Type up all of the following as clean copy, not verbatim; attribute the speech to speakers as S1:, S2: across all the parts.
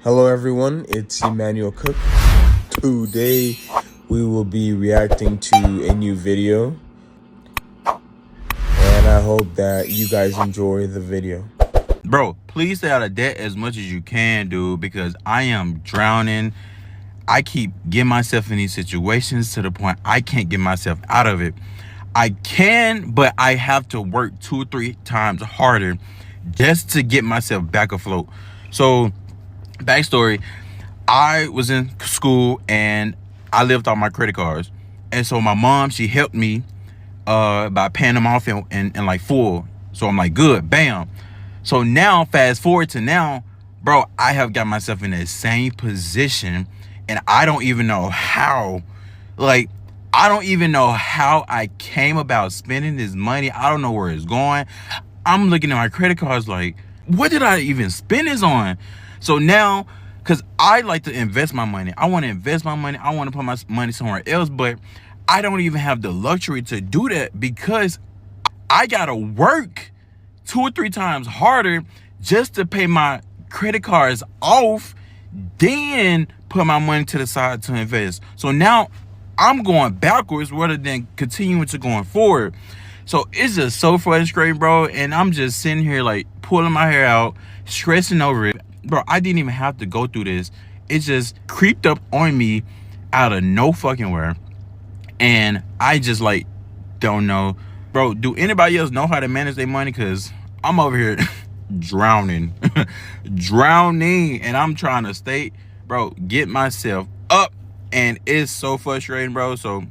S1: Hello everyone, it's Emmanuel Cooke. Today we will be reacting to a new video, and I hope that you guys enjoy the video.
S2: Bro, please stay out of debt as much as you can, dude, because I am drowning. I keep getting myself in these situations to the point I can't get myself out of it. I can, but I have to work 2 or 3 times harder just to get myself back afloat. So, backstory, I was in school and I lived off my credit cards. And so my mom, she helped me by paying them off in like full. So I'm like, good, bam. So now, fast forward to now, bro, I have got myself in that same position and I don't even know how. Like, I don't even know how I came about spending this money. I don't know where it's going. I'm looking at my credit cards like, what did I even spend this on? So now, because I like to invest my money. I want to invest my money. I want to put my money somewhere else, but I don't even have the luxury to do that because I got to work 2 or 3 times harder just to pay my credit cards off, then put my money to the side to invest. So now I'm going backwards rather than continuing to going forward. So it's just so frustrating, bro. And I'm just sitting here like pulling my hair out, stressing over it. Bro, I didn't even have to go through this. It just creeped up on me out of no fucking where. And I just like don't know. Bro, do anybody else know how to manage their money? Because I'm over here drowning. Drowning. And I'm trying to stay, bro, get myself up. And it's so frustrating, bro. So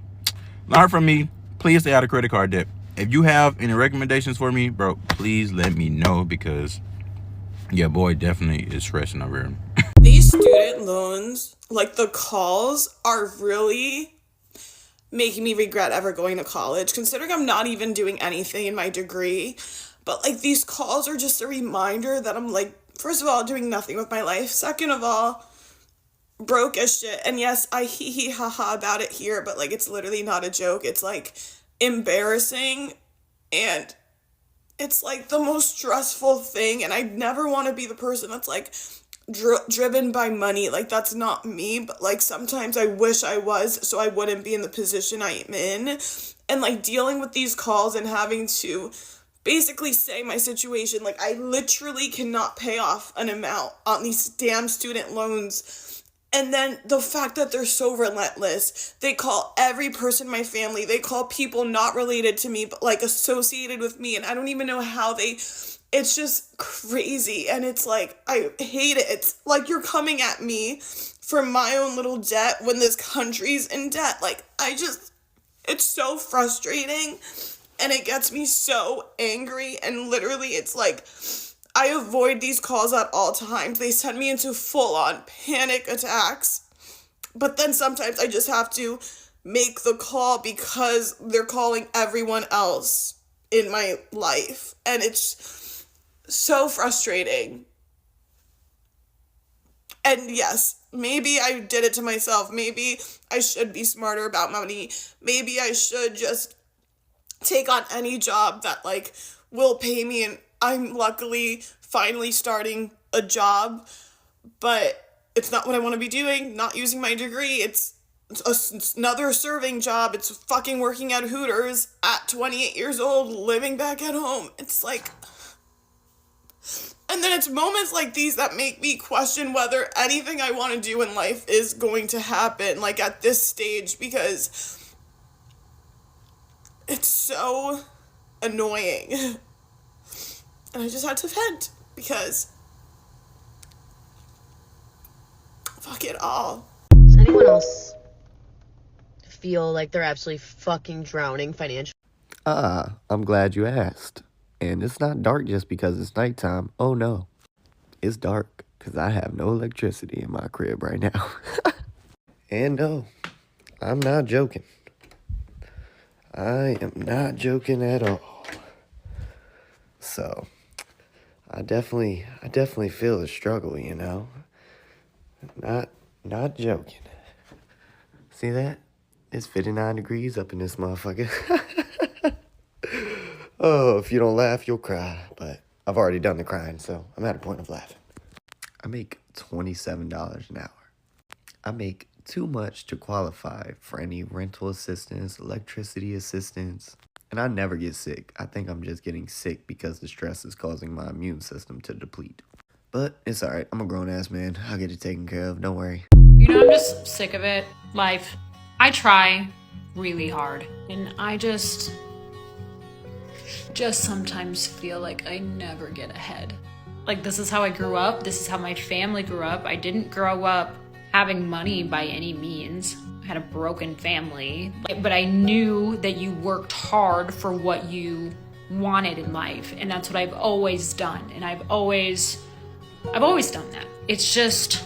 S2: learn from me. Please stay out of credit card debt. If you have any recommendations for me, bro, please let me know because yeah, boy, definitely is stressing over here.
S3: These student loans, like the calls, are really making me regret ever going to college, considering I'm not even doing anything in my degree. But like these calls are just a reminder that I'm like, first of all, doing nothing with my life. Second of all, broke as shit. And yes, I hee ha ha about it here, but like it's literally not a joke. It's like embarrassing and it's like the most stressful thing. And I never want to be the person that's like driven by money. Like that's not me, but like sometimes I wish I was so I wouldn't be in the position I am in. And like dealing with these calls and having to basically say my situation, like I literally cannot pay off an amount on these damn student loans. And then the fact that they're so relentless, they call every person in my family, they call people not related to me, but like associated with me. And I don't even know how it's just crazy. And it's like, I hate it. It's like you're coming at me for my own little debt when this country's in debt. Like, it's so frustrating and it gets me so angry. And literally it's like, I avoid these calls at all times. They send me into full-on panic attacks. But then sometimes I just have to make the call because they're calling everyone else in my life. And it's so frustrating. And yes, maybe I did it to myself. Maybe I should be smarter about money. Maybe I should just take on any job that like will pay me, and I'm luckily finally starting a job, but it's not what I want to be doing. Not using my degree. It's another serving job. It's fucking working at Hooters at 28 years old, living back at home. It's like, and then it's moments like these that make me question whether anything I want to do in life is going to happen, like at this stage, because it's so annoying. And I just had to vent because fuck it all.
S4: Does anyone else feel like they're absolutely fucking drowning financially?
S5: I'm glad you asked. And it's not dark just because it's nighttime. Oh no. It's dark because I have no electricity in my crib right now. And no, I'm not joking. I am not joking at all. So I definitely feel the struggle, you know. Not joking. See that? It's 59 degrees up in this motherfucker. Oh, if you don't laugh, you'll cry. But I've already done the crying, so I'm at a point of laughing. I make $27 an hour. I make too much to qualify for any rental assistance, electricity assistance, and I never get sick. I think I'm just getting sick because the stress is causing my immune system to deplete. But it's alright, I'm a grown-ass man. I'll get it taken care of, don't worry.
S6: You know, I'm just sick of it. Life. I try really hard, and I just sometimes feel like I never get ahead. Like, this is how I grew up. This is how my family grew up. I didn't grow up having money by any means. I had a broken family, but I knew that you worked hard for what you wanted in life, and that's what I've always done. And I've always done that. It's just,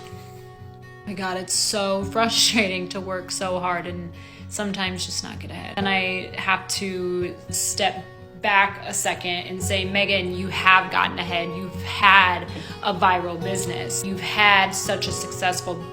S6: my God, it's so frustrating to work so hard and sometimes just not get ahead. And I have to step back a second and say, Megan, you have gotten ahead. You've had a viral business. You've had such a successful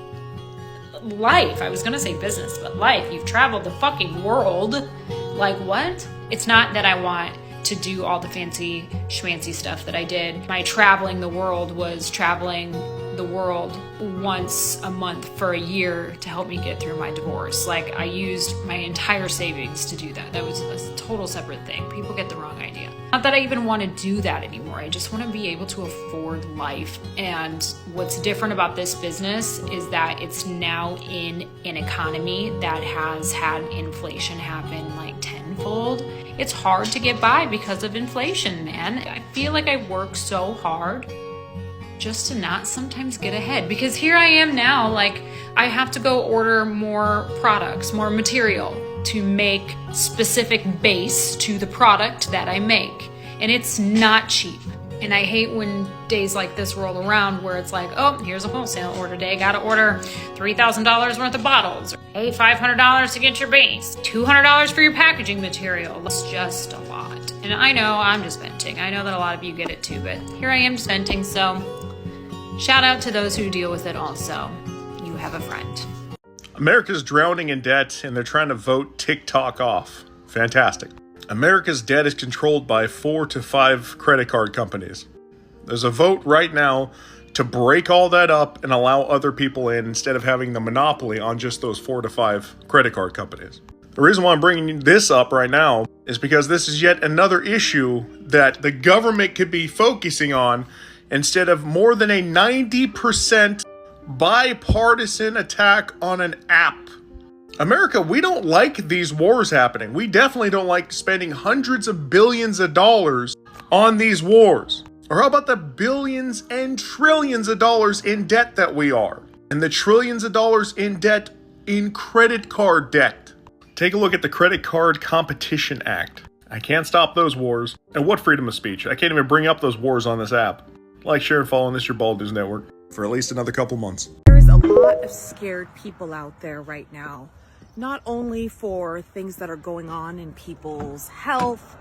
S6: life. I was gonna say business, but life. You've traveled the fucking world. Like, what? It's not that I want to do all the fancy schmancy stuff that I did. My traveling the world was traveling the world once a month for a year to help me get through my divorce. Like, I used my entire savings to do that. That was a total separate thing. People get the wrong idea. Not that I even want to do that anymore. I just want to be able to afford life. And what's different about this business is that it's now in an economy that has had inflation happen like tenfold. It's hard to get by because of inflation, man. I feel like I work so hard just to not sometimes get ahead, because here I am now, like, I have to go order more products, more material to make specific base to the product that I make, and it's not cheap. And I hate when days like this roll around where it's like, oh, here's a wholesale order day, gotta order $3,000 worth of bottles, hey, $500 to get your base, $200 for your packaging material. It's just a lot. And I know I'm just venting. I know that a lot of you get it too, but here I am just venting. So shout out to those who deal with it also. You have a friend.
S7: America's drowning in debt, and they're trying to vote TikTok off. Fantastic. America's debt is controlled by 4 to 5 credit card companies. There's a vote right now to break all that up and allow other people in instead of having the monopoly on just those 4 to 5 credit card companies. The reason why I'm bringing this up right now is because this is yet another issue that the government could be focusing on instead of more than a 90% bipartisan attack on an app. America, we don't like these wars happening. We definitely don't like spending hundreds of billions of dollars on these wars. Or how about the billions and trillions of dollars in debt that we are? And the trillions of dollars in debt in credit card debt. Take a look at the Credit Card Competition Act. I can't stop those wars. And what freedom of speech? I can't even bring up those wars on this app. Like, share, and follow on this, your Bald News Network, for at least another couple months.
S8: There's a lot of scared people out there right now, not only for things that are going on in people's health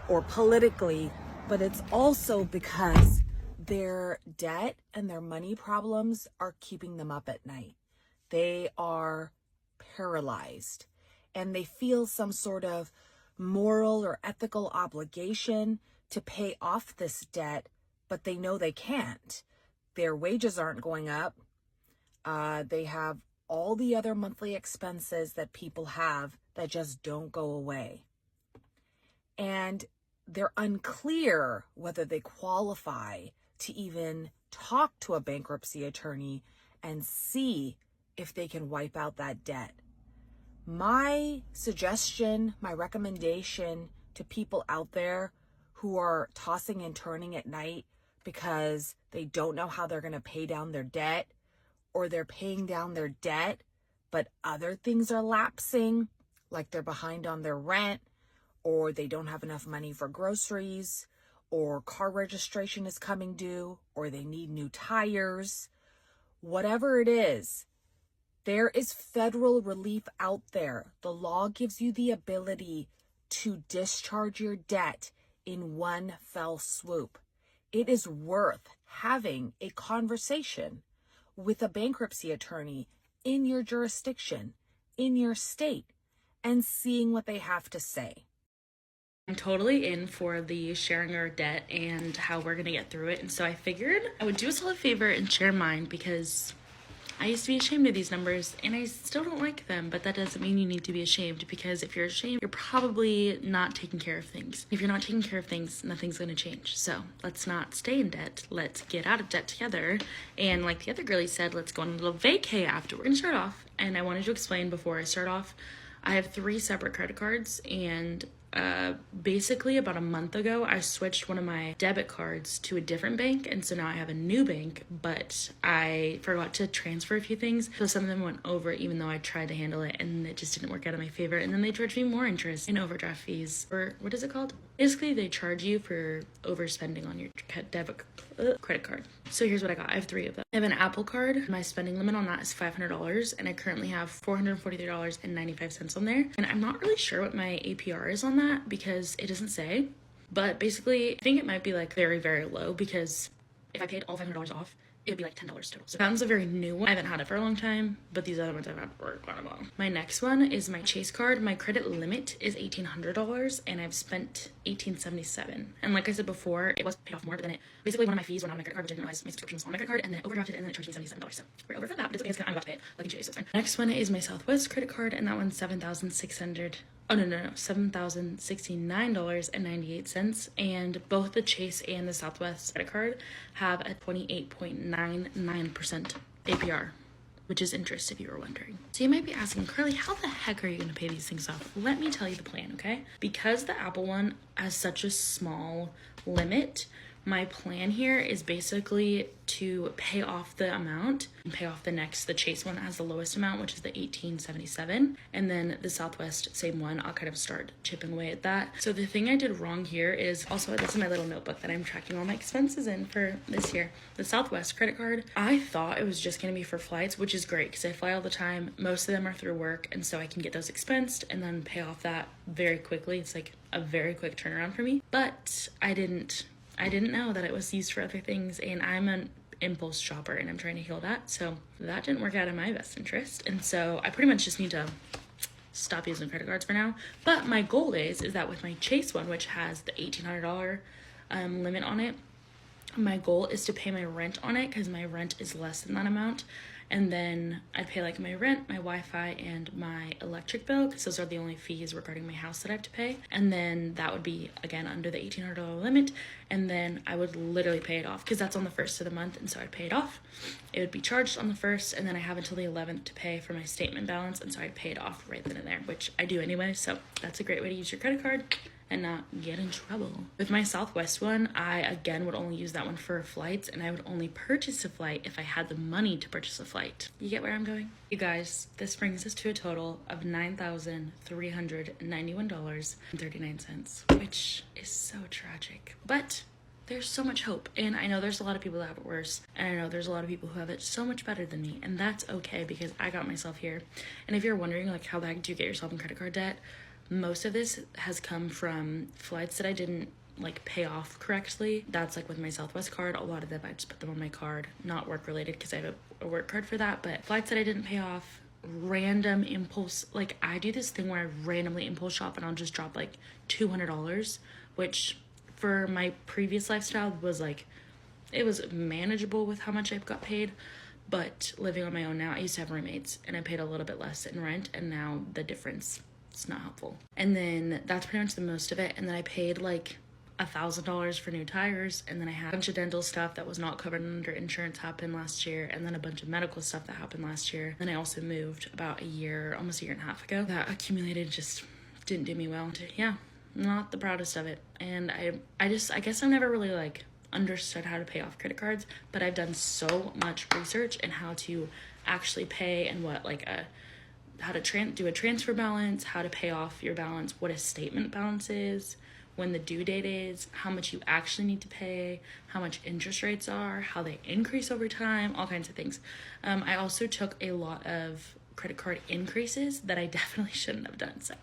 S8: or politically, but it's also because their debt and their money problems are keeping them up at night. They are paralyzed and they feel some sort of moral or ethical obligation to pay off this debt, but they know they can't. Their wages aren't going up. They have all the other monthly expenses that people have that just don't go away. And they're unclear whether they qualify to even talk to a bankruptcy attorney and see if they can wipe out that debt. My suggestion, my recommendation to people out there who are tossing and turning at night because they don't know how they're going to pay down their debt, or they're paying down their debt, but other things are lapsing, like they're behind on their rent, or they don't have enough money for groceries, or car registration is coming due, or they need new tires. Whatever it is, there is federal relief out there. The law gives you the ability to discharge your debt in one fell swoop. It is worth having a conversation with a bankruptcy attorney in your jurisdiction, in your state, and seeing what they have to say.
S9: I'm totally in for the sharing our debt and how we're gonna get through it. And so I figured I would do us all a favor and share mine, because I used to be ashamed of these numbers and I still don't like them, but that doesn't mean you need to be ashamed, because if you're ashamed, you're probably not taking care of things. If you're not taking care of things, nothing's gonna change. So let's not stay in debt. Let's get out of debt together. And like the other girlie said, let's go on a little vacay after. We're gonna start off. And I wanted to explain before I start off, I have 3 separate credit cards, and basically about a month ago I switched one of my debit cards to a different bank, and so now I have a new bank, but I forgot to transfer a few things, so some of them went over even though I tried to handle it, and it just didn't work out in my favor. And then they charged me more interest in overdraft fees, or what is it called? Basically they charge you for overspending on your credit card. So here's what I got. I have 3 of them. I have an Apple card. My spending limit on that is $500, and I currently have $443.95 on there. And I'm not really sure what my APR is on that because it doesn't say. But basically, I think it might be like very, very low, because if I paid all $500 off, it would be like $10 total. So that one's a very new one. I haven't had it for a long time, but these other ones I've had for quite a while. My next one is my Chase card. My credit limit is $1,800, and I've spent $1,877. And like I said before, it was paid off more, but then it basically one of my fees went on my credit card, which I didn't realize my subscription was on my credit card, and then it overdrafted, and then it charged me $77. So we're over for that, but it's okay, I'm about to pay it like in Chase, so it's fine. Next one is my Southwest credit card, and that one's $7,069.98, and both the Chase and the Southwest credit card have a 28.99% APR, which is interest, if you were wondering. So you might be asking, Carly, how the heck are you going to pay these things off? Let me tell you the plan, okay? Because the Apple one has such a small limit, my plan here is basically to pay off the amount and pay off the Chase one has the lowest amount, which is the $1,877, and then the Southwest, same one. I'll kind of start chipping away at that. So the thing I did wrong here is, also this is my little notebook that I'm tracking all my expenses in for this year. The Southwest credit card, I thought it was just going to be for flights, which is great because I fly all the time. Most of them are through work, and so I can get those expensed and then pay off that very quickly. It's like a very quick turnaround for me. But I didn't know that it was used for other things, and I'm an impulse shopper and I'm trying to heal that, so that didn't work out in my best interest, and so I pretty much just need to stop using credit cards for now. But my goal is that with my Chase one, which has the $1,800 limit on it, my goal is to pay my rent on it, because my rent is less than that amount, and then I'd pay like my rent, my Wi-Fi, and my electric bill, because those are the only fees regarding my house that I have to pay. And then that would be, again, under the $1,800 limit, and then I would literally pay it off, because that's on the 1st of the month, and so I'd pay it off. It would be charged on the 1st, and then I have until the 11th to pay for my statement balance, and so I'd pay it off right then and there, which I do anyway, so that's a great way to use your credit card and not get in trouble. With my Southwest one, I again would only use that one for flights, and I would only purchase a flight if I had the money to purchase a flight. You get where I'm going? You guys, this brings us to a total of $9,391.39, which is so tragic. But there's so much hope, and I know there's a lot of people that have it worse, and I know there's a lot of people who have it so much better than me, and that's okay, because I got myself here. And if you're wondering, like, how the heck do you get yourself in credit card debt, most of this has come from flights that I didn't like pay off correctly. That's like with my Southwest card, a lot of them I just put them on my card, not work related because I have a work card for that, but flights that I didn't pay off, random impulse, like I do this thing where I randomly impulse shop and I'll just drop like $200, which for my previous lifestyle was like, it was manageable with how much I got paid. But living on my own now, I used to have roommates and I paid a little bit less in rent, and now the difference, it's not helpful. And then that's pretty much the most of it. And then I paid like $1,000 for new tires, and then I had a bunch of dental stuff that was not covered under insurance happen last year, and then a bunch of medical stuff that happened last year. Then I also moved about almost a year and a half ago. That accumulated just didn't do me well. Yeah, not the proudest of it. And I guess I've never really like understood how to pay off credit cards, but I've done so much research in how to actually pay, and what like how to do a transfer balance, how to pay off your balance, what a statement balance is, when the due date is, how much you actually need to pay, how much interest rates are, how they increase over time, all kinds of things. I also took a lot of credit card increases that I definitely shouldn't have done. So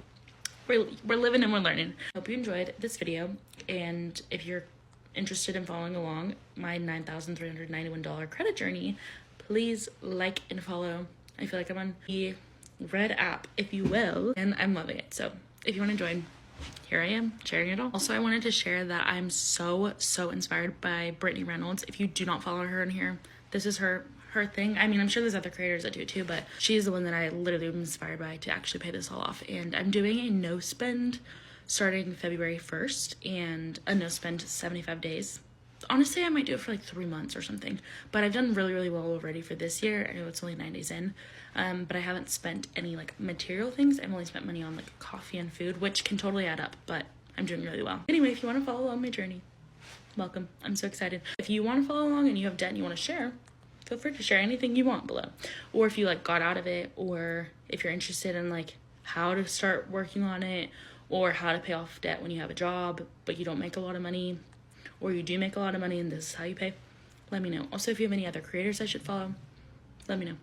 S9: we're living and we're learning. Hope you enjoyed this video, and if you're interested in following along my $9,391 credit journey, please like and follow. I feel like I'm on the red app, if you will, and I'm loving it. So if you want to join, here I am sharing it all. Also, I wanted to share that I'm so inspired by Brittany Reynolds. If you do not follow her in here, this is her thing. I mean, I'm sure there's other creators that do it too, but she's the one that I literally am inspired by to actually pay this all off. And I'm doing a no spend starting February 1st and a no spend 75 days. Honestly, I might do it for like 3 months or something, but I've done really well already for this year. I know it's only 9 days in, but I haven't spent any like material things. I've only spent money on like coffee and food, which can totally add up, but I'm doing really well. Anyway, if you want to follow along my journey, welcome. I'm so excited. If you want to follow along and you have debt and you want to share, feel free to share anything you want below. Or if you like got out of it, or if you're interested in like how to start working on it, or how to pay off debt when you have a job but you don't make a lot of money, or you do make a lot of money and this is how you pay, let me know. Also, if you have any other creators I should follow, let me know.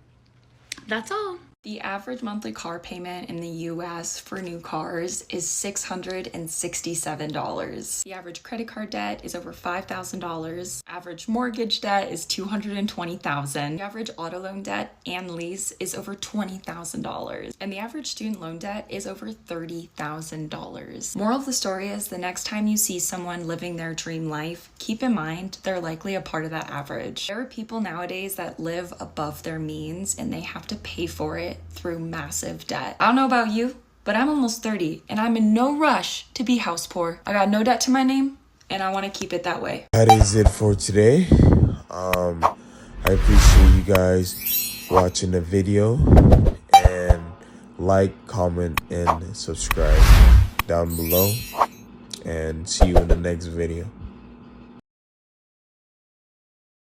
S9: That's all.
S10: The average monthly car payment in the US for new cars is $667. The average credit card debt is over $5,000. Average mortgage debt is $220,000. The average auto loan debt and lease is over $20,000. And the average student loan debt is over $30,000. Moral of the story is the next time you see someone living their dream life, keep in mind they're likely a part of that average. There are people nowadays that live above their means and they have to pay for it through massive debt. I don't know about you, but I'm almost 30 and I'm in no rush to be house poor. I got no debt to my name and I want to keep it that way.
S1: That is it for today. I appreciate you guys watching the video, and like, comment, and subscribe down below, and see you in the next video.